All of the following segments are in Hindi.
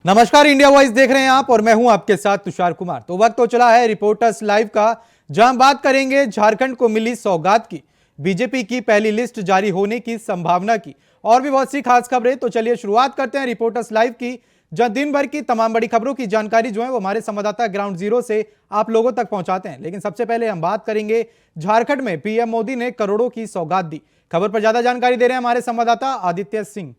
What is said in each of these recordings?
नमस्कार, इंडिया वॉइस देख रहे हैं आप और मैं हूं आपके साथ तुषार कुमार। तो वक्त हो चला है रिपोर्टर्स लाइव का, जहां बात करेंगे झारखंड को मिली सौगात की, बीजेपी की पहली लिस्ट जारी होने की संभावना की और भी बहुत सी खास खबरें। तो चलिए शुरुआत करते हैं रिपोर्टर्स लाइव की, जहां दिन भर की तमाम बड़ी खबरों की जानकारी जो है वो हमारे संवाददाता ग्राउंड जीरो से आप लोगों तक पहुंचाते हैं। लेकिन सबसे पहले हम बात करेंगे झारखंड में पीएम मोदी ने करोड़ों की सौगात दी। खबर पर ज्यादा जानकारी दे रहे हैं हमारे संवाददाता आदित्य सिंह।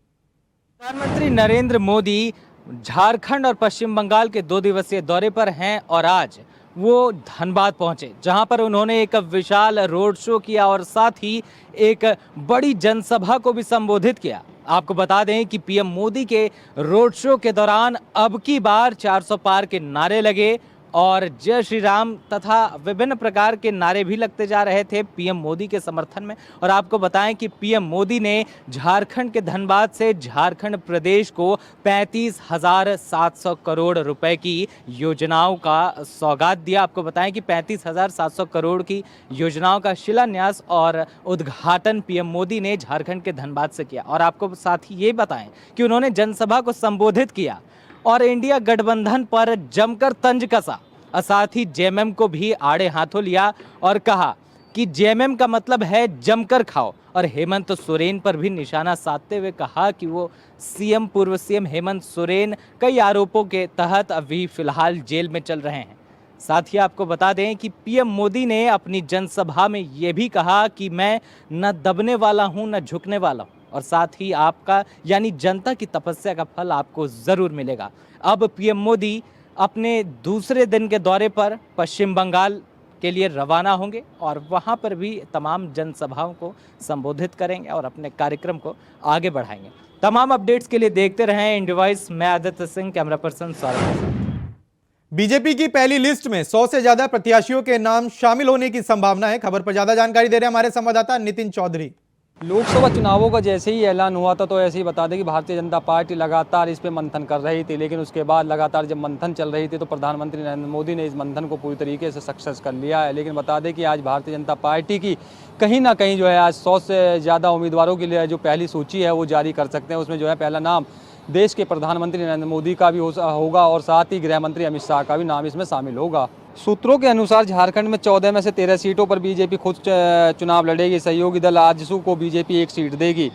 प्रधानमंत्री नरेंद्र मोदी झारखंड और पश्चिम बंगाल के 2 दिवसीय दौरे पर हैं और आज वो धनबाद पहुंचे, जहां पर उन्होंने एक विशाल रोड शो किया और साथ ही एक बड़ी जनसभा को भी संबोधित किया। आपको बता दें कि पीएम मोदी के रोड शो के दौरान अब की बार 400 पार के नारे लगे और जय श्री राम तथा विभिन्न प्रकार के नारे भी लगते जा रहे थे पीएम मोदी के समर्थन में। और आपको बताएं कि पीएम मोदी ने झारखंड के धनबाद से झारखंड प्रदेश को 35,700 करोड़ रुपए की योजनाओं का सौगात दिया। आपको बताएं कि 35,700 करोड़ की योजनाओं का शिलान्यास और उद्घाटन पीएम मोदी ने झारखंड के धनबाद से किया। और आपको साथ ही ये बताएं कि उन्होंने जनसभा को संबोधित किया और इंडिया गठबंधन पर जमकर तंज कसा और साथ ही जेएमएम को भी आड़े हाथों लिया और कहा कि जेएमएम का मतलब है जमकर खाओ। और हेमंत सोरेन पर भी निशाना साधते हुए कहा कि वो पूर्व सीएम हेमंत सोरेन कई आरोपों के तहत अभी फिलहाल जेल में चल रहे हैं। साथ ही आपको बता दें कि पीएम मोदी ने अपनी जनसभा में ये भी कहा कि मैं न दबने वाला हूं न झुकने वाला हूं और साथ ही आपका यानी जनता की तपस्या का फल आपको ज़रूर मिलेगा। अब पीएम मोदी अपने दूसरे दिन के दौरे पर पश्चिम बंगाल के लिए रवाना होंगे और वहां पर भी तमाम जनसभाओं को संबोधित करेंगे और अपने कार्यक्रम को आगे बढ़ाएंगे। तमाम अपडेट्स के लिए देखते रहें इंडिया वॉइस। मैं Aditya Singh, camera person Saurabh. BJP की पहली लिस्ट में 100 से ज्यादा प्रत्याशियों के नाम शामिल होने की संभावना है। खबर पर ज्यादा जानकारी दे रहे हैं हमारे संवाददाता नितिन चौधरी। लोकसभा चुनावों का जैसे ही ऐलान हुआ था तो ऐसे ही बता दें कि भारतीय जनता पार्टी लगातार इस पे मंथन कर रही थी, लेकिन उसके बाद लगातार जब मंथन चल रही थी तो प्रधानमंत्री नरेंद्र मोदी ने इस मंथन को पूरी तरीके से सक्सेस कर लिया है। लेकिन बता दें कि आज भारतीय जनता पार्टी की कहीं ना कहीं जो है आज 100 से ज़्यादा उम्मीदवारों के लिए जो पहली सूची है वो जारी कर सकते हैं। उसमें जो है पहला नाम देश के प्रधानमंत्री नरेंद्र मोदी का भी होगा और साथ ही गृह मंत्री अमित शाह का भी नाम इसमें शामिल होगा। सूत्रों के अनुसार झारखंड में 14 में से 13 सीटों पर बीजेपी खुद चुनाव लड़ेगी। सहयोगी दल आजसू को बीजेपी 1 सीट देगी।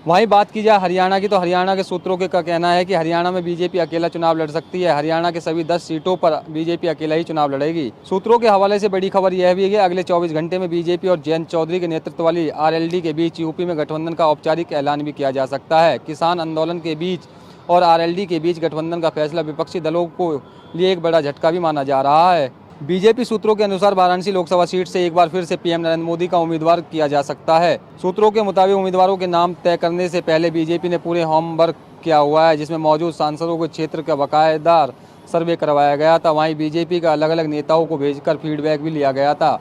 वहीं बात की जाए हरियाणा की तो हरियाणा के सूत्रों का कहना है कि हरियाणा में बीजेपी अकेला चुनाव लड़ सकती है। हरियाणा के सभी 10 सीटों पर बीजेपी अकेला ही चुनाव लड़ेगी। सूत्रों के हवाले से बड़ी खबर यह भी है कि अगले 24 घंटे में बीजेपी और जयंत चौधरी के नेतृत्व वाली आरएलडी के बीच यूपी में गठबंधन का औपचारिक ऐलान भी किया जा सकता है। किसान आंदोलन के बीच और आरएलडी के बीच गठबंधन का फैसला विपक्षी दलों को लिए एक बड़ा झटका भी माना जा रहा है। बीजेपी सूत्रों के अनुसार वाराणसी लोकसभा सीट से एक बार फिर से पीएम नरेंद्र मोदी का उम्मीदवार किया जा सकता है। सूत्रों के मुताबिक उम्मीदवारों के नाम तय करने से पहले बीजेपी ने पूरे होमवर्क किया हुआ है, जिसमें मौजूद सांसदों के क्षेत्र का बाकायदार सर्वे करवाया गया था। वहीं बीजेपी का अलग अलग नेताओं को भेजकर फीडबैक भी लिया गया था।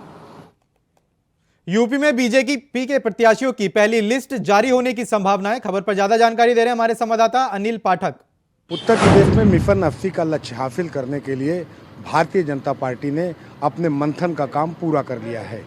यूपी में बीजेपी के प्रत्याशियों की पहली लिस्ट जारी होने की संभावना है। खबर पर ज्यादा जानकारी दे रहे हैं हमारे संवाददाता अनिल पाठक। उत्तर प्रदेश में मिशन 80 का लक्ष्य हासिल करने के लिए भारतीय जनता पार्टी ने अपने मंथन का काम पूरा कर लिया है।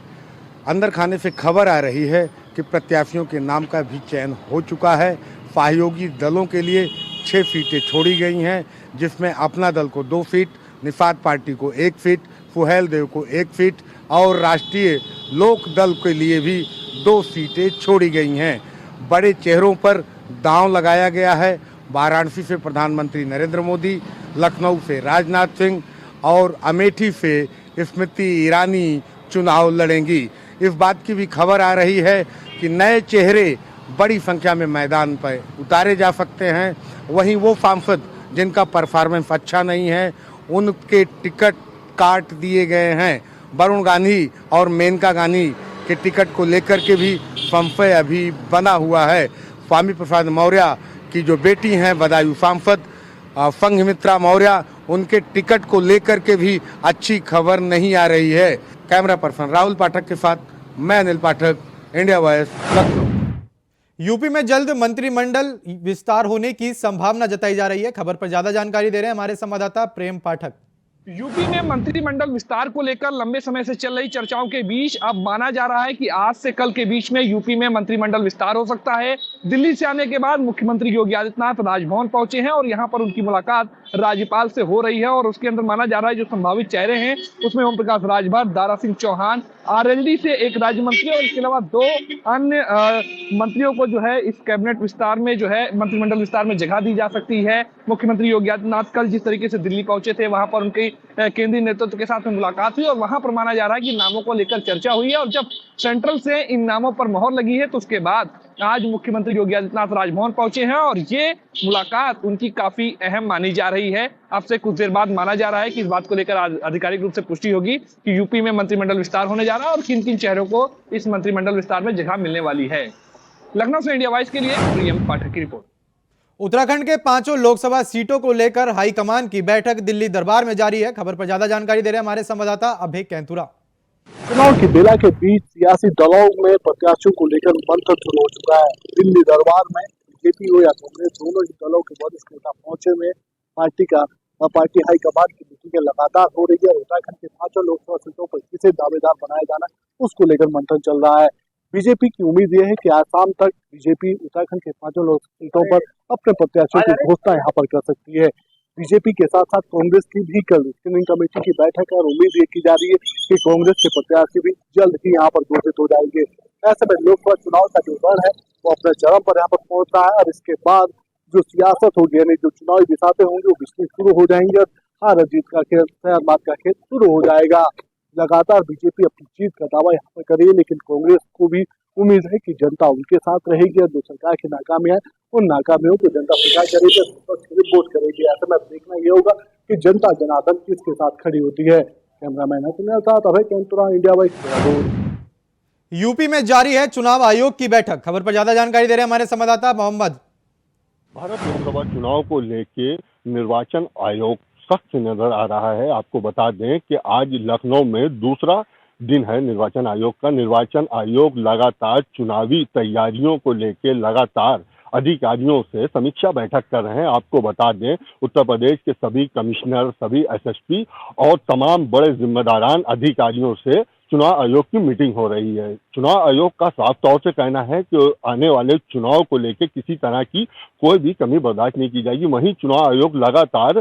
अंदर खाने से खबर आ रही है कि प्रत्याशियों के नाम का भी चयन हो चुका है। सहयोगी दलों के लिए 6 सीटें छोड़ी गई हैं, जिसमें अपना दल को 2 सीट, निषाद पार्टी को 1 सीट, सुहेल देव को 1 सीट और राष्ट्रीय लोक दल के लिए भी 2 सीटें छोड़ी गई हैं। बड़े चेहरों पर दांव लगाया गया है। वाराणसी से प्रधानमंत्री नरेंद्र मोदी, लखनऊ से राजनाथ सिंह और अमेठी से स्मृति ईरानी चुनाव लड़ेंगी। इस बात की भी खबर आ रही है कि नए चेहरे बड़ी संख्या में मैदान पर उतारे जा सकते हैं। वहीं वो सांसद जिनका परफॉर्मेंस अच्छा नहीं है उनके टिकट काट दिए गए हैं। वरुण गांधी और मेनका गांधी के टिकट को लेकर के भी संशय अभी बना हुआ है। स्वामी प्रसाद मौर्य की जो बेटी हैं बदायूं सांसद संघमित्रा मौर्य, उनके टिकट को लेकर के भी अच्छी खबर नहीं आ रही है। कैमरा पर्सन राहुल पाठक के साथ मैं अनिल पाठक, इंडिया वॉइस, लखनऊ। यूपी में जल्द मंत्रिमंडल विस्तार होने की संभावना जताई जा रही है। खबर पर ज्यादा जानकारी दे रहे हैं हमारे संवाददाता प्रेम पाठक। यूपी में मंत्रिमंडल विस्तार को लेकर लंबे समय से चल रही चर्चाओं के बीच अब माना जा रहा है कि आज से कल के बीच में यूपी में मंत्रिमंडल विस्तार हो सकता है। दिल्ली से आने के बाद मुख्यमंत्री योगी आदित्यनाथ राजभवन पहुंचे हैं और यहां पर उनकी मुलाकात राज्यपाल से हो रही है और उसके अंदर माना जा रहा है जो संभावित चेहरे हैं उसमें ओम प्रकाश राजभर, दारा सिंह चौहान, आरएलडी से एक राज्य मंत्री और इसके अलावा 2 अन्य मंत्रियों को जो है इस कैबिनेट विस्तार में जो है मंत्रिमंडल विस्तार में जगह दी जा सकती है। मुख्यमंत्री योगी आदित्यनाथ कल जिस तरीके से दिल्ली पहुंचे थे वहां पर उनकी केंद्रीय नेतृत्व के साथ में मुलाकात हुई और वहां पर माना जा रहा है कि नामों को लेकर चर्चा हुई है और जब सेंट्रल से इन नामों पर मोहर लगी है तो उसके बाद आज मुख्यमंत्री योगी आदित्यनाथ राजभवन पहुंचे हैं और ये मुलाकात उनकी काफी अहम मानी जा रही है। अब से कुछ देर बाद माना जा रहा है कि इस बात को लेकर आधिकारिक रूप से पुष्टि होगी कि यूपी में मंत्रिमंडल विस्तार होने जा रहा है और किन किन चेहरों को इस मंत्रिमंडल विस्तार में जगह मिलने वाली है। लखनऊ से इंडिया वॉइस के लिए प्रियम पाठक की रिपोर्ट। उत्तराखंड के 5 लोकसभा सीटों को लेकर हाईकमान की बैठक दिल्ली दरबार में जारी है। खबर पर ज्यादा जानकारी दे रहे हैं हमारे संवाददाता अभय कैंतुरा। चुनाव की बेला के बीच सियासी दलों में प्रत्याशियों को लेकर मंथन शुरू हो चुका है। दिल्ली दरबार में बीजेपी हो या कांग्रेस, दोनों ही दलों के वरिष्ठ नेता पहुंचे में पार्टी हाईकमान की मीटिंगें लगातार हो रही है। उत्तराखंड के 5 लोकसभा सीटों पर किसे दावेदार बनाया जाना उसको लेकर मंथन चल रहा है। बीजेपी की उम्मीद यह है कि आज शाम तक बीजेपी उत्तराखंड के 5 लोकसभा सीटों पर अपने प्रत्याशियों की घोषणा यहाँ पर कर सकती है। बीजेपी के साथ साथ कांग्रेस की भी कल स्क्रीनिंग कमेटी की बैठक है और उम्मीद ये की जा रही है कि कांग्रेस के प्रत्याशी भी जल्द ही यहाँ पर घोषित हो जाएंगे। ऐसे में लोकसभा चुनाव का जो रण है वो अपने चरम पर यहाँ पर पहुंच रहा है और इसके बाद जो सियासत होगी यानी जो चुनावी बिसाते होंगे वो बिजली शुरू हो जाएंगे और हार जीत का खेल, शहर मात का खेल शुरू हो जाएगा। लगातार बीजेपी अपनी जीत का दावा यहाँ पर करेगी, लेकिन कांग्रेस को भी उम्मीद है कि जनता उनके साथ रहेगी और जो सरकार की नाकामियां उन नाकामियों को जनता स्वीकार करेगी, रिपोर्ट करेगी। ऐसे में देखना ये होगा कि जनता जनार्दन किसके साथ खड़ी होती है। कैमरामैन के साथ अभय कैंतुरा, इंडिया वॉइस। यूपी में जारी है चुनाव आयोग की बैठक। खबर पर ज्यादा जानकारी दे रहे हैं हमारे संवाददाता मोहम्मद। भारत लोकसभा चुनाव को लेके निर्वाचन आयोग सख्त नजर आ रहा है। आपको बता दें कि आज लखनऊ में दूसरा दिन है निर्वाचन आयोग का। निर्वाचन आयोग लगातार चुनावी तैयारियों को लेके लगातार अधिकारियों से समीक्षा बैठक कर रहे हैं। आपको बता दें उत्तर प्रदेश के सभी कमिश्नर, सभी एसएसपी और तमाम बड़े जिम्मेदारान अधिकारियों से चुनाव आयोग की मीटिंग हो रही है। चुनाव आयोग का साफ तौर से कहना है कि आने वाले चुनाव को लेकर किसी तरह की कोई भी कमी बर्दाश्त नहीं की जाएगी। वहीं चुनाव आयोग लगातार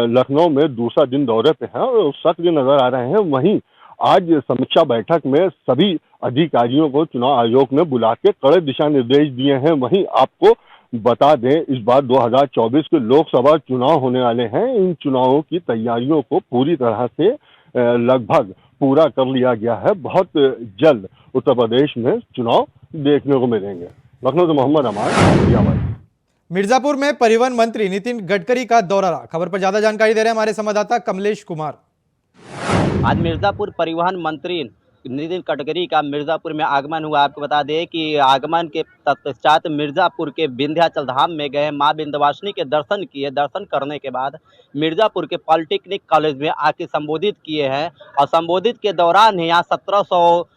लखनऊ में दूसरा दिन दौरे पे है और सक्रिय नजर आ रहे हैं। वहीं आज समीक्षा बैठक में सभी अधिकारियों को चुनाव आयोग ने बुला के कड़े दिशा निर्देश दिए हैं। वहीं आपको बता दें इस बार 2024 के लोकसभा चुनाव होने वाले हैं। इन चुनावों की तैयारियों को पूरी तरह से लगभग पूरा कर लिया गया है। बहुत जल्द उत्तर प्रदेश में चुनाव देखने को मिलेंगे। लखनऊ से मोहम्मद अमान। मिर्जापुर में परिवहन मंत्री नितिन गडकरी का दौरा रहा। खबर पर ज्यादा जानकारी दे रहे हैं हमारे संवाददाता कमलेश कुमार। आज मिर्जापुर परिवहन मंत्री नितिन गडकरी का मिर्जापुर में आगमन हुआ। आपको बता दें कि आगमन के तत्पश्चात मिर्जापुर के विंध्याचल धाम में गए, मां विंध्यवासिनी के दर्शन किए। दर्शन करने के बाद मिर्जापुर के पॉलिटेक्निक कॉलेज में आके संबोधित किए हैं और संबोधित के दौरान यहाँ 1700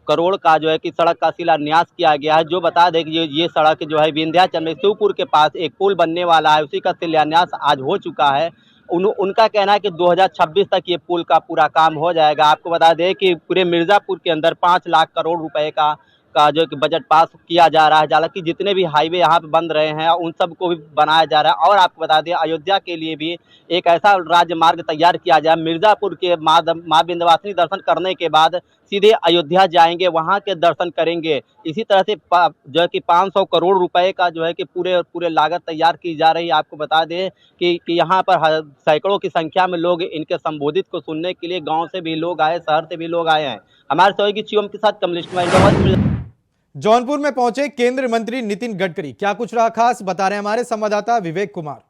करोड़ का जो है कि सड़क का शिलान्यास किया गया है। जो बता दें कि ये सड़क जो है विंध्याचल में शिवपुर के पास एक पुल बनने वाला है, उसी का शिलान्यास आज हो चुका है। उनका कहना है कि 2026 तक ये पुल का पूरा काम हो जाएगा। आपको बता दें कि पूरे मिर्जापुर के अंदर 5 लाख करोड़ रुपए का जो कि बजट पास किया जा रहा है। हालांकि जितने भी हाईवे यहाँ पे बन रहे हैं उन सब को भी बनाया जा रहा है। और आपको बता दें अयोध्या के लिए भी एक ऐसा राज्य मार्ग तैयार किया जाए। मिर्जापुर के माँ विंध्यवासिनी दर्शन करने के बाद सीधे अयोध्या जाएंगे, वहाँ के दर्शन करेंगे। इसी तरह से जो है कि 500 करोड़ रुपए का जो है कि पूरे लागत तैयार की जा रही है। आपको बता दें कि यहाँ पर सैकड़ों की संख्या में लोग इनके संबोधित को सुनने के लिए गाँव से भी लोग आए, शहर से भी लोग आए हैं। हमारे सहयोगी शिवम के साथ कमलेश कुमार। जौनपुर में पहुंचे केंद्रीय मंत्री नितिन गडकरी। क्या कुछ रहा खास, बता रहे हैं हमारे संवाददाता विवेक कुमार।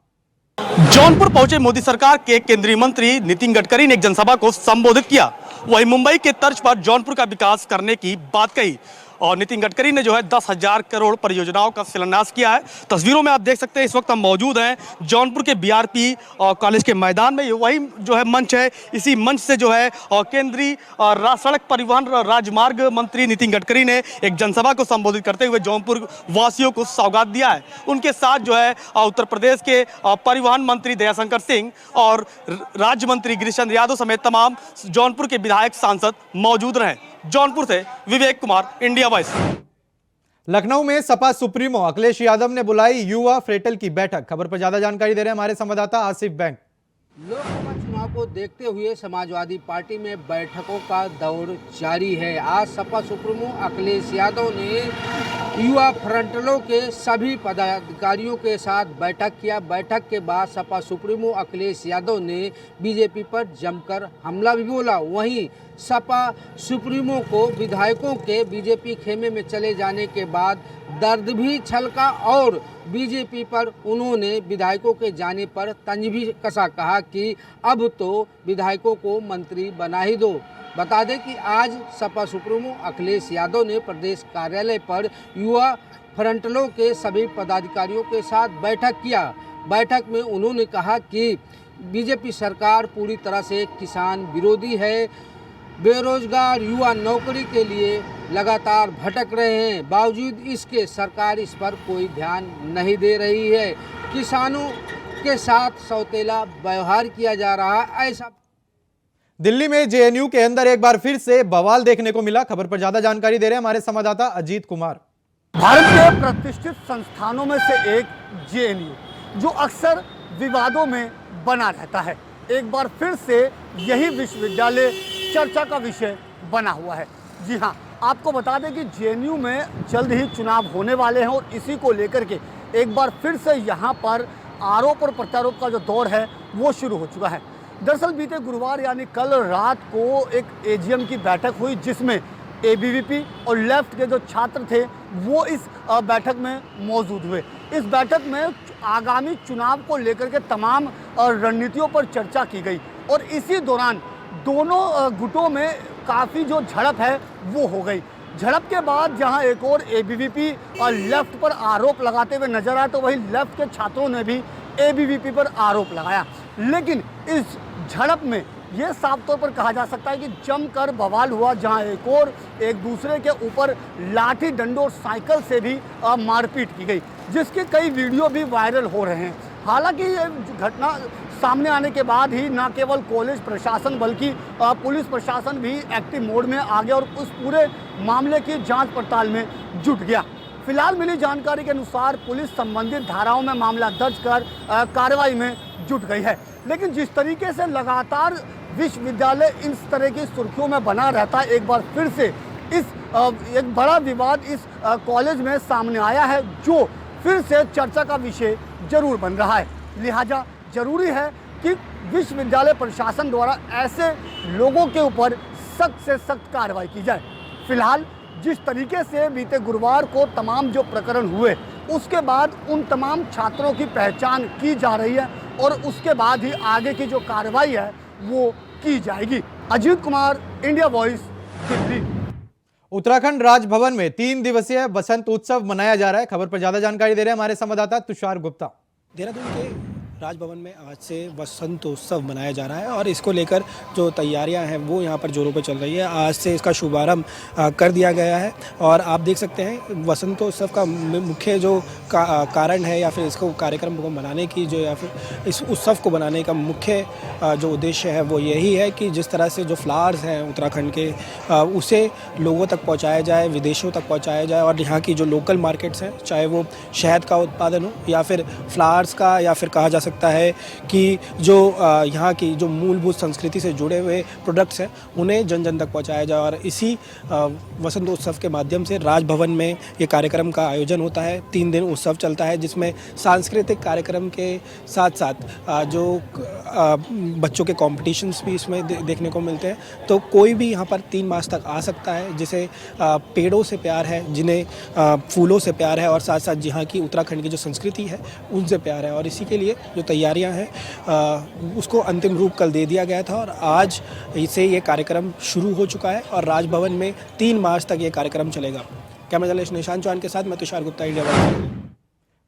जौनपुर पहुंचे मोदी सरकार के केंद्रीय मंत्री नितिन गडकरी ने एक जनसभा को संबोधित किया। वहीं मुंबई के तर्ज पर जौनपुर का विकास करने की बात कही। और नितिन गडकरी ने जो है 10,000 करोड़ परियोजनाओं का शिलान्यास किया है। तस्वीरों में आप देख सकते हैं इस वक्त हम मौजूद हैं जौनपुर के बीआरपी कॉलेज के मैदान में। वही जो है मंच है, इसी मंच से जो है केंद्रीय सड़क परिवहन राजमार्ग मंत्री नितिन गडकरी ने एक जनसभा को संबोधित करते हुए जौनपुर वासियों को सौगात दिया है। उनके साथ जो है उत्तर प्रदेश के परिवहन मंत्री दयाशंकर सिंह और राज्य मंत्री गिरीश चंद्र यादव समेत तमाम जौनपुर के विधायक सांसद मौजूद रहे। जौनपुर से विवेक कुमार, इंडिया वॉइस। लखनऊ में सपा सुप्रीमो अखिलेश यादव ने बुलाई युवा फ्रेटल की बैठक। खबर पर ज्यादा जानकारी दे रहे हैं हमारे संवाददाता आसिफ बैंक। लोकसभा चुनाव को देखते हुए समाजवादी पार्टी में बैठकों का दौर जारी है। आज सपा सुप्रीमो अखिलेश यादव ने युवा फ्रंटलों के सभी पदाधिकारियों के साथ बैठक किया। बैठक के बाद सपा सुप्रीमो अखिलेश यादव ने बीजेपी पर जमकर हमला भी बोला। वहीं सपा सुप्रीमो को विधायकों के बीजेपी खेमे में चले जाने के बाद दर्द भी छलका और बीजेपी पर उन्होंने विधायकों के जाने पर तंज भी कसा। कहा कि अब तो विधायकों को मंत्री बना ही दो। बता दें कि आज सपा सुप्रीमो अखिलेश यादव ने प्रदेश कार्यालय पर युवा फ्रंटलों के सभी पदाधिकारियों के साथ बैठक किया। बैठक में उन्होंने कहा कि बीजेपी सरकार पूरी तरह से किसान विरोधी है। बेरोजगार युवा नौकरी के लिए लगातार भटक रहे हैं, बावजूद इसके सरकार इस पर कोई ध्यान नहीं दे रही है। किसानों के साथ सौतेला व्यवहार किया जा रहा है। ऐसा दिल्ली में जेएनयू के अंदर एक बार फिर से बवाल देखने को मिला। खबर पर ज्यादा जानकारी दे रहे हैं हमारे संवाददाता अजीत कुमार। भारत के प्रतिष्ठित संस्थानों में से एक जेएनयू जो अक्सर विवादों में बना रहता है, एक बार फिर से यही विश्वविद्यालय चर्चा का विषय बना हुआ है। जी हाँ, आपको बता दें कि जेएनयू में जल्द ही चुनाव होने वाले हैं और इसी को लेकर के एक बार फिर से यहाँ पर आरोप और प्रत्यारोप का जो दौर है वो शुरू हो चुका है। दरअसल बीते गुरुवार यानी कल रात को एक एजीएम की बैठक हुई जिसमें एबीवीपी और लेफ्ट के जो छात्र थे वो इस बैठक में मौजूद हुए। इस बैठक में आगामी चुनाव को लेकर के तमाम रणनीतियों पर चर्चा की गई और इसी दौरान दोनों गुटों में काफ़ी जो झड़प है वो हो गई। झड़प के बाद जहां एक और एबीवीपी और लेफ्ट पर आरोप लगाते हुए नजर आया तो वहीं लेफ्ट के छात्रों ने भी एबीवीपी पर आरोप लगाया। लेकिन इस झड़प में ये साफ तौर पर कहा जा सकता है कि जमकर बवाल हुआ, जहां एक दूसरे के ऊपर लाठी डंडों और साइकिल से भी मारपीट की गई, जिसके कई वीडियो भी वायरल हो रहे हैं। हालांकि ये घटना सामने आने के बाद ही न केवल कॉलेज प्रशासन बल्कि पुलिस प्रशासन भी एक्टिव मोड में आ गया और उस पूरे मामले की जांच पड़ताल में जुट गया। फिलहाल मिली जानकारी के अनुसार पुलिस संबंधित धाराओं में मामला दर्ज कर कार्रवाई में जुट गई है। लेकिन जिस तरीके से लगातार विश्वविद्यालय इस तरह की सुर्खियों में बना रहता है, एक बार फिर से एक बड़ा विवाद इस कॉलेज में सामने आया है जो फिर से चर्चा का विषय जरूर बन रहा है। लिहाजा जरूरी है कि विश्वविद्यालय प्रशासन द्वारा ऐसे लोगों के ऊपर सख्त से सख्त कार्रवाई की जाए। फिलहाल जिस तरीके से बीते गुरुवार को तमाम जो प्रकरण हुए उसके बाद उन तमाम छात्रों की पहचान की जा रही है और उसके बाद ही आगे की जो कार्रवाई है वो की जाएगी। Ajit Kumar, India Voice, Delhi. उत्तराखंड राजभवन में 3 दिवसीय बसंत उत्सव मनाया जा रहा है। खबर पर ज्यादा जानकारी दे रहे हैं हमारे संवाददाता तुषार गुप्ता। देहरादून के राजभवन में आज से वसंत उत्सव मनाया जा रहा है और इसको लेकर जो तैयारियां हैं वो यहाँ पर जोरों पे चल रही है। आज से इसका शुभारंभ कर दिया गया है और आप देख सकते हैं वसंतोत्सव का मुख्य जो कारण है या फिर इसको कार्यक्रम को मनाने की जो या फिर इस उत्सव को बनाने का मुख्य जो उद्देश्य है वो यही है कि जिस तरह से जो फ्लावर्स हैं उत्तराखंड के उसे लोगों तक पहुँचाया जाए, विदेशों तक पहुँचाया जाए और यहाँ की जो लोकल मार्केट्स हैं, चाहे वो शहद का उत्पादन हो या फिर फ्लावर्स का या फिर कहा जा सकता है कि जो यहाँ की जो मूलभूत संस्कृति से जुड़े हुए प्रोडक्ट्स हैं उन्हें जन जन तक पहुँचाया जाए। और इसी वसंतोत्सव के माध्यम से राजभवन में ये कार्यक्रम का आयोजन होता है। 3 दिन उत्सव चलता है जिसमें सांस्कृतिक कार्यक्रम के साथ साथ जो बच्चों के कॉम्पिटिशन्स भी इसमें देखने को मिलते हैं। तो कोई भी यहाँ पर 3 मार्च तक आ सकता है जिसे पेड़ों से प्यार है, जिन्हें फूलों से प्यार है और साथ साथ यहाँ की उत्तराखंड की जो संस्कृति है उनसे प्यार है। और इसी के लिए जो तैयारियां हैं उसको अंतिम रूप कल दे दिया गया था और आज से ये कार्यक्रम शुरू हो चुका है और राजभवन में 3 मार्च तक ये कार्यक्रम चलेगा। कैमरा जर्नलिस्ट निशांत चौहान के साथ मैं तुषार गुप्ता, इंडिया वाइज।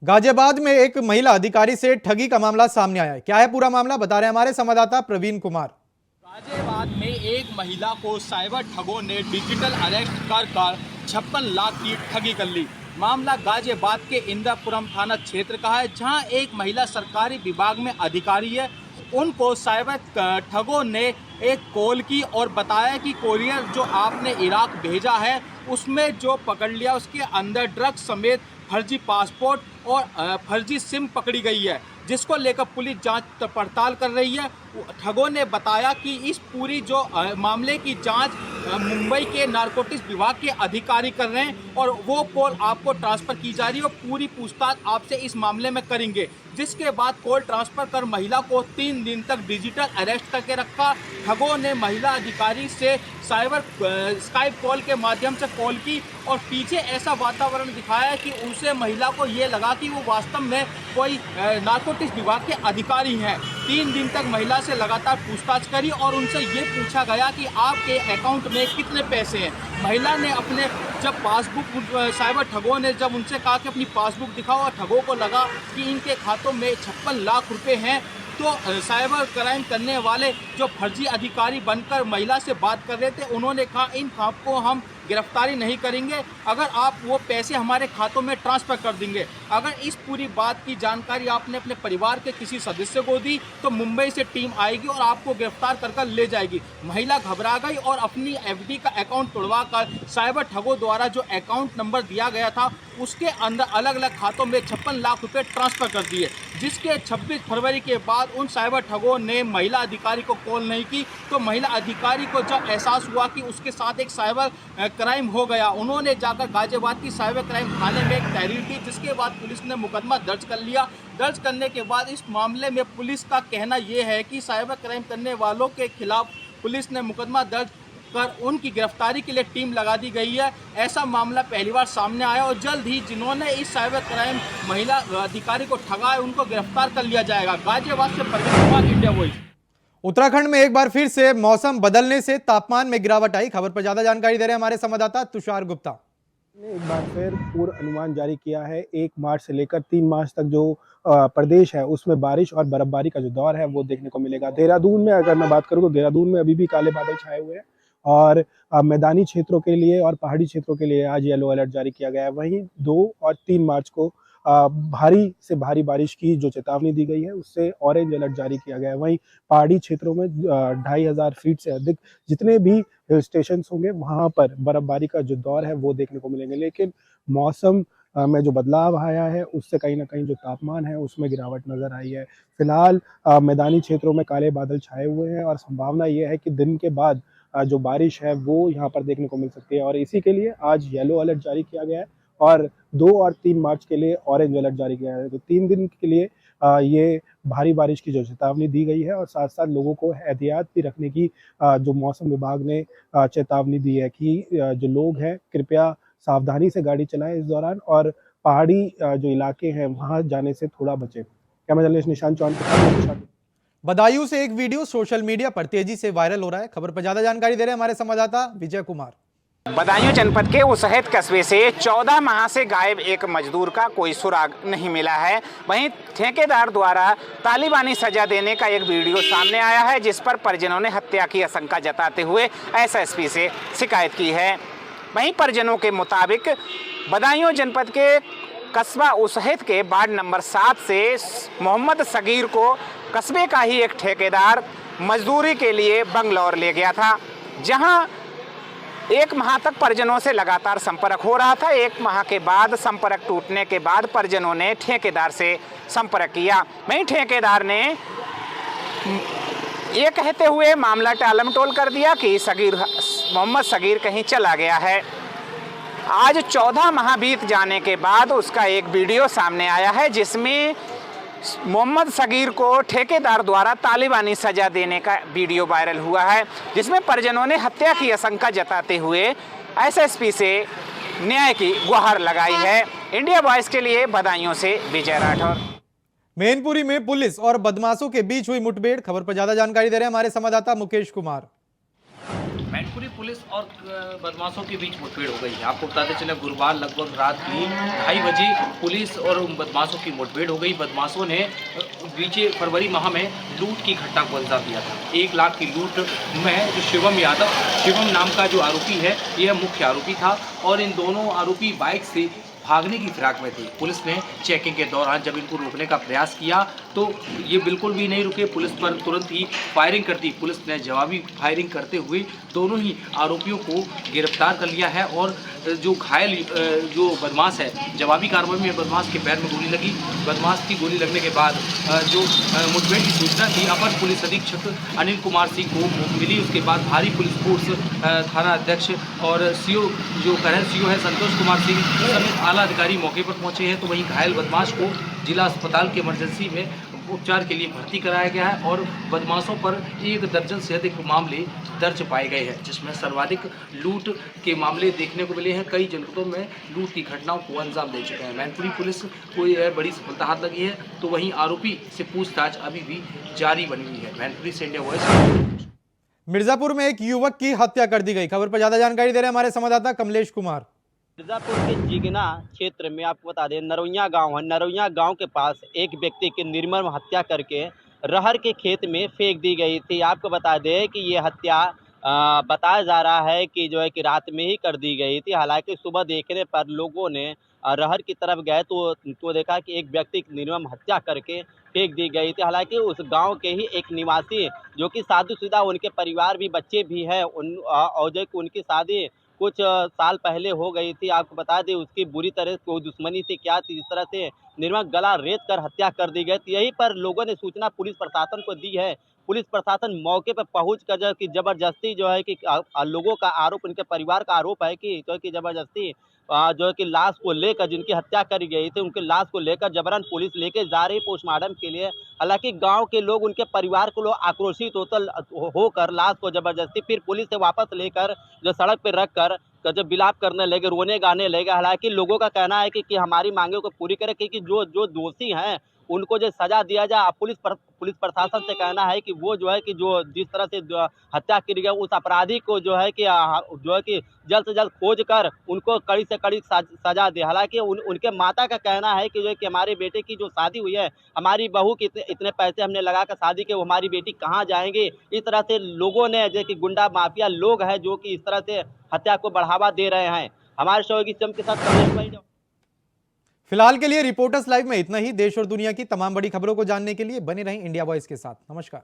गाजियाबाद में एक महिला अधिकारी से ठगी का मामला सामने आया है। क्या है पूरा मामला, बता रहे हैं हमारे संवाददाता प्रवीण कुमार। गाजियाबाद में एक महिला को साइबर ठगों ने डिजिटल अरेस्ट कर 56 लाख की ठगी कर ली। मामला गाजियाबाद के इंद्रपुरम थाना क्षेत्र का है, जहां एक महिला सरकारी विभाग में अधिकारी है। उनको साइबर ठगों ने एक कॉल की और बताया कि कोरियर जो आपने इराक भेजा है उसमें जो पकड़ लिया उसके अंदर ड्रग्स समेत फर्जी पासपोर्ट और फर्जी सिम पकड़ी गई है, जिसको लेकर पुलिस जांच पड़ताल कर रही है। ठगों ने बताया कि इस पूरी जो मामले की जांच मुंबई के नारकोटिक्स विभाग के अधिकारी कर रहे हैं और वो कॉल आपको ट्रांसफ़र की जा रही है और पूरी पूछताछ आपसे इस मामले में करेंगे। जिसके बाद कॉल ट्रांसफ़र कर महिला को 3 दिन तक डिजिटल अरेस्ट करके रखा। ठगों ने महिला अधिकारी से साइबर स्काइप कॉल के माध्यम से कॉल की और पीछे ऐसा वातावरण दिखाया कि उसे महिला को ये लगा कि वो वास्तव में कोई नारकोटिक्स विभाग के अधिकारी हैं। 3 दिन तक महिला से लगातार पूछताछ करी और उनसे ये पूछा गया कि आपके अकाउंट में कितने पैसे हैं। महिला ने अपने जब पासबुक साइबर ठगों ने जब उनसे कहा कि अपनी पासबुक दिखाओ और ठगों को लगा कि इनके खातों में 56 लाख रुपए हैं, तो साइबर क्राइम करने वाले जो फर्जी अधिकारी बनकर महिला से बात कर रहे थे उन्होंने कहा इन आपको हम गिरफ्तारी नहीं करेंगे अगर आप वो पैसे हमारे खातों में ट्रांसफ़र कर देंगे। अगर इस पूरी बात की जानकारी आपने अपने परिवार के किसी सदस्य को दी तो मुंबई से टीम आएगी और आपको गिरफ्तार कर ले जाएगी। महिला घबरा गई और अपनी एफडी का अकाउंट तोड़वा कर साइबर ठगों द्वारा जो अकाउंट नंबर दिया गया था उसके अंदर अलग अलग खातों में 56 लाख रुपये ट्रांसफ़र कर दिए। जिसके 26 फरवरी के बाद उन साइबर ठगों ने महिला अधिकारी को कॉल नहीं की, तो महिला अधिकारी को जब एहसास हुआ कि उसके साथ एक साइबर क्राइम हो गया, उन्होंने जाकर गाजियाबाद की साइबर क्राइम थाने में एक तहरीर की, जिसके बाद पुलिस ने मुकदमा दर्ज कर लिया। दर्ज करने के बाद इस मामले में पुलिस का कहना ये है कि साइबर क्राइम करने वालों के खिलाफ पुलिस ने मुकदमा दर्ज कर उनकी गिरफ्तारी के लिए टीम लगा दी गई है। ऐसा मामला पहली बार सामने आया और जल्द ही जिन्होंने इस साइबर क्राइम महिला अधिकारी को ठगा है उनको गिरफ्तार कर लिया जाएगा। गाजियाबाद से प्रवीण कुमार, इंडिया वॉइस। उत्तराखंड में एक बार फिर से मौसम बदलने से तापमान में गिरावट आई। खबर पर ज्यादा जानकारी दे रहे हैं हमारे संवाददाता तुषार गुप्ता। ने एक बार फिर पूर्व अनुमान जारी किया है। 1 मार्च से लेकर 3 मार्च तक जो प्रदेश है उसमें बारिश और बर्फबारी का जो दौर है वो देखने को मिलेगा। देहरादून में अगर मैं बात करूं तो देहरादून में अभी भी काले बादल छाए हुए हैं और मैदानी क्षेत्रों के लिए और पहाड़ी क्षेत्रों के लिए आज येलो अलर्ट जारी किया गया है। वहीं 2 और 3 मार्च को भारी से भारी बारिश की जो चेतावनी दी गई है उससे ऑरेंज अलर्ट जारी किया गया है। वहीं पहाड़ी क्षेत्रों में 2500 फीट से अधिक जितने भी हिल स्टेशन होंगे वहां पर बर्फबारी का जो दौर है वो देखने को मिलेंगे। लेकिन मौसम में जो बदलाव आया है उससे कहीं ना कहीं जो तापमान है उसमें गिरावट नजर आई है। फिलहाल मैदानी क्षेत्रों में काले बादल छाए हुए हैं और संभावना ये है कि दिन के बाद जो बारिश है वो यहाँ पर देखने को मिल सकती है और इसी के लिए आज येलो अलर्ट जारी किया गया है और 2 और 3 मार्च के लिए ऑरेंज अलर्ट जारी किया है। तो 3 दिन के लिए ये भारी बारिश की जो चेतावनी दी गई है और साथ साथ लोगों को एहतियात भी रखने की जो मौसम विभाग ने चेतावनी दी है कि जो लोग हैं कृपया सावधानी से गाड़ी चलाएं इस दौरान और पहाड़ी जो इलाके हैं वहां जाने से थोड़ा बचें। कैमरा जर्नलिस्ट निशांत चौहान के साथ। बदायूं से एक वीडियो सोशल मीडिया पर तेजी से वायरल हो रहा है। खबर पर ज्यादा जानकारी दे रहे हैं हमारे संवाददाता विजय कुमार। बदायूं जनपद के उसहद कस्बे से 14 माह से गायब एक मजदूर का कोई सुराग नहीं मिला है। वहीं ठेकेदार द्वारा तालिबानी सजा देने का एक वीडियो सामने आया है जिस पर परिजनों ने हत्या की आशंका जताते हुए एसएसपी से शिकायत की है। वहीं परिजनों के मुताबिक बदायूं जनपद के कस्बा उसहद के वार्ड नंबर 7 से मोहम्मद सगीर को कस्बे का ही एक ठेकेदार मजदूरी के लिए बंगलौर ले गया था, जहां 1 माह तक परिजनों से लगातार संपर्क हो रहा था। 1 माह के बाद संपर्क टूटने के बाद परिजनों ने ठेकेदार से संपर्क किया। वहीं ठेकेदार ने ये कहते हुए मामला टालमटोल कर दिया कि मोहम्मद सगीर कहीं चला गया है। आज 14 माह बीत जाने के बाद उसका एक वीडियो सामने आया है जिसमें मोहम्मद सगीर को ठेकेदार द्वारा तालिबानी सजा देने का वीडियो वायरल हुआ है, जिसमें परिजनों ने हत्या की आशंका जताते हुए एसएसपी से न्याय की गुहार लगाई है। इंडिया वॉइस के लिए बदायूं से विजय राठौर। मैनपुरी में पुलिस और बदमाशों के बीच हुई मुठभेड़। खबर पर ज्यादा जानकारी दे रहे हैं हमारे संवाददाता मुकेश कुमार। मैनपुरी पुलिस और बदमाशों के बीच मुठभेड़ हो गई है। आपको बताते चले गुरुवार लगभग रात की 2:30 बजे पुलिस और बदमाशों की मुठभेड़ हो गई। बदमाशों ने बीते फरवरी माह में लूट की घटना को अंजाम दिया था। 1 लाख की लूट में जो शिवम नाम का जो आरोपी है, यह मुख्य आरोपी था और इन दोनों आरोपी बाइक से भागने की फिराक में थे। पुलिस ने चेकिंग के दौरान जब इनको रोकने का प्रयास किया तो ये बिल्कुल भी नहीं रुके। पुलिस पर तुरंत ही फायरिंग कर दी। पुलिस ने जवाबी फायरिंग करते हुए दोनों ही आरोपियों को गिरफ्तार कर लिया है और जो घायल जो बदमाश है, जवाबी कार्रवाई में बदमाश के पैर में गोली लगी। बदमाश की गोली लगने के बाद जो मुठभेड़ की सूचना थी अपर पुलिस अधीक्षक अनिल कुमार सिंह को मिली। उसके बाद भारी पुलिस फोर्स थाना अध्यक्ष और सीओ जो करंट सीओ है संतोष कुमार सिंह समेत आला अधिकारी मौके पर पहुंचे हैं। तो वहीं घायल बदमाश को जिला अस्पताल के इमरजेंसी में उपचार के लिए भर्ती कराया गया है और बदमाशों पर 1 दर्जन से अधिक मामले दर्ज पाए गए हैं, जिसमें सर्वाधिक लूट के मामले देखने को मिले हैं। कई जनपदों में लूट की घटनाओं को अंजाम दे चुके हैं। मैनपुरी पुलिस को यह बड़ी सफलता हाथ लगी है। तो वहीं आरोपी से पूछताछ अभी भी जारी बनी हुई है। मैनपुरी से इंडिया वॉइस। मिर्जापुर में एक युवक की हत्या कर दी गई। खबर पर ज्यादा जानकारी दे रहे हैं हमारे संवाददाता कमलेश कुमार। मिर्जापुर के जिगना क्षेत्र में आपको बता दें नरौया गांव है। नरौया गांव के पास एक व्यक्ति की निर्मम हत्या करके रहर के खेत में फेंक दी गई थी। आपको बता दें कि ये हत्या बताया जा रहा है कि जो है कि रात में ही कर दी गई थी। हालांकि सुबह देखने पर लोगों ने रहर की तरफ गए तो देखा कि एक व्यक्ति की निर्मम हत्या करके फेंक दी गई थी। हालांकि उस गांव के ही एक निवासी जो कि शादीशुदा, उनके परिवार भी बच्चे भी हैं, और जो कि उनकी शादी कुछ साल पहले हो गई थी। आपको बता दें उसकी बुरी तरह कोई दुश्मनी थी क्या थी, इस तरह से निर्मम गला रेत कर हत्या कर दी गई। यहीं पर लोगों ने सूचना पुलिस प्रशासन को दी है। पुलिस प्रशासन मौके पर पहुंच कर जो कि जबरदस्ती जो है कि लोगों का आरोप, उनके परिवार का आरोप है कि जो कि जबरदस्ती जो है कि लाश को लेकर, जिनकी हत्या करी गई थी उनकी लाश को लेकर जबरन पुलिस लेके जा रही पोस्टमार्टम के लिए। हालांकि गांव के लोग, उनके परिवार के लोग आक्रोशित होकर लाश को जबरदस्ती फिर पुलिस से वापस लेकर जो सड़क पर रख कर जब विलाप करने लगे, रोने गाने लगे। हालांकि लोगों का कहना है कि हमारी मांगों को पूरी करें, क्योंकि जो दोषी हैं उनको जो सजा दिया जाए। पुलिस प्रशासन से कहना है कि वो जो है कि जो जिस तरह से हत्या की गई उस अपराधी को जो है कि जल्द से जल्द खोज कर उनको कड़ी से कड़ी सजा दे। हालांकि उनके माता का कहना है कि जो है कि हमारे बेटे की जो शादी हुई है, हमारी बहू की इतने पैसे हमने लगा कर शादी के, वो हमारी बेटी कहाँ जाएंगे। इस तरह से लोगों ने जो कि गुंडा माफिया लोग हैं जो कि इस तरह से हत्या को बढ़ावा दे रहे हैं। हमारे सहयोगी चम के साथ कमलेश भाई। फिलहाल के लिए रिपोर्टर्स लाइव में इतना ही। देश और दुनिया की तमाम बड़ी खबरों को जानने के लिए बने रहें इंडिया वॉइस के साथ। नमस्कार।